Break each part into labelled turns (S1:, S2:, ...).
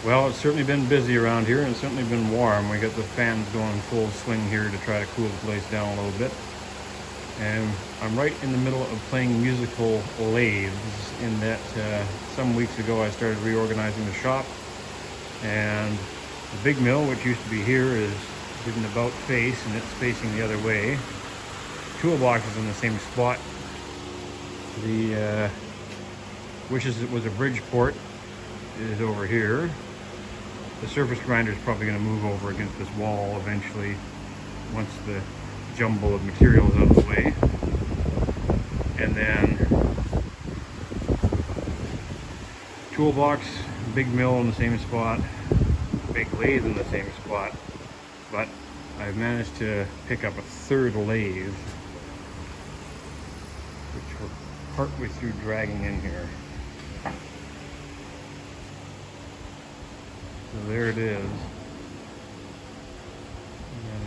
S1: Well, it's certainly been busy around here, and it's certainly been warm. We got the fans going full swing here to try to cool the place down a little bit. And I'm right in the middle of playing musical lathes, in that some weeks ago I started reorganizing the shop, and the big mill, which used to be here, did an about face, and it's facing the other way. Toolbox is in the same spot. The which was a Bridgeport is over here. The surface grinder is probably going to move over against this wall eventually, once the jumble of material is out of the way. And then toolbox, big mill in the same spot, big lathe in the same spot. But I've managed to pick up a third lathe, which we're partway through dragging in here. So there it is. And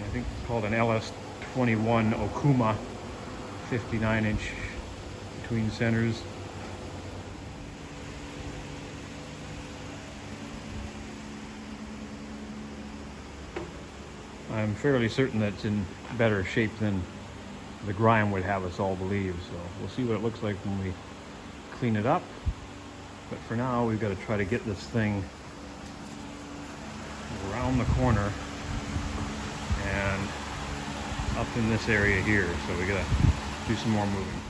S1: I think it's called an LS21 Okuma, 59-inch between centers. I'm fairly certain that it's in better shape than the grime would have us all believe. So we'll see what it looks like when we clean it up. But for now, we've got to try to get this thing around the corner and up in this area here. So we gotta do some more moving.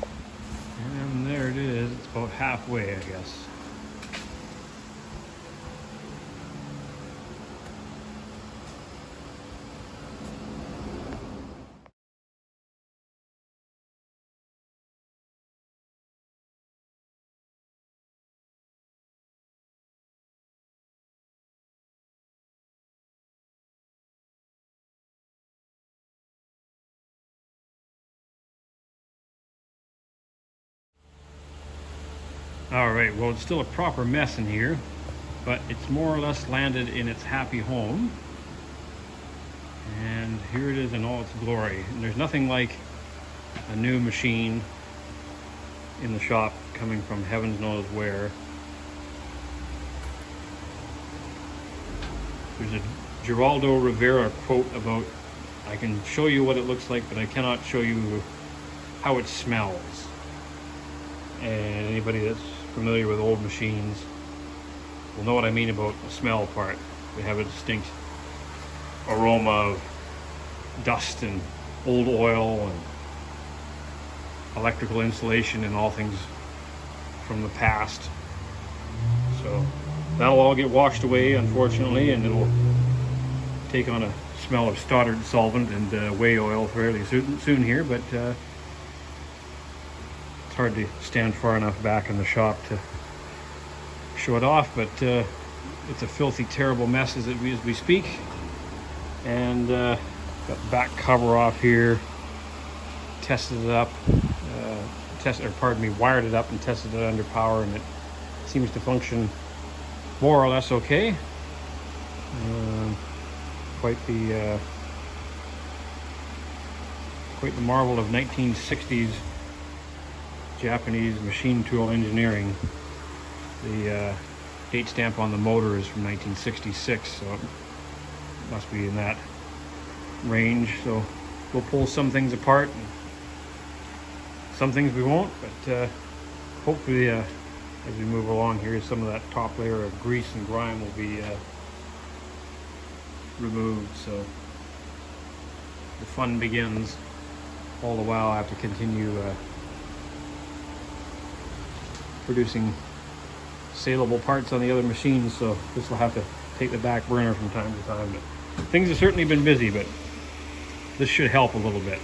S1: And there it is. It's about halfway, I guess. All right, well, it's still a proper mess in here, but it's more or less landed in its happy home. And here it is in all its glory. And there's nothing like a new machine in the shop coming from heavens knows where. There's a Geraldo Rivera quote about, "I can show you what it looks like, but I cannot show you how it smells." And anybody that's familiar with old machines will know what I mean about the smell part. They have a distinct aroma of dust and old oil and electrical insulation and all things from the past. So that'll all get washed away, unfortunately, and it'll take on a smell of Stoddard solvent and whey oil fairly soon here, but it's hard to stand far enough back in the shop to show it off. But it's a filthy, terrible mess as we speak. And got the back cover off here, tested it up, wired it up and tested it under power, and it seems to function more or less okay. Quite the marvel of 1960s Japanese machine tool engineering. The date stamp on the motor is from 1966, so it must be in that range. So we'll pull some things apart, and some things we won't, but hopefully as we move along here, some of that top layer of grease and grime will be removed. So the fun begins. All the while I have to continue producing saleable parts on the other machines, so this will have to take the back burner from time to time. But things have certainly been busy, but this should help a little bit.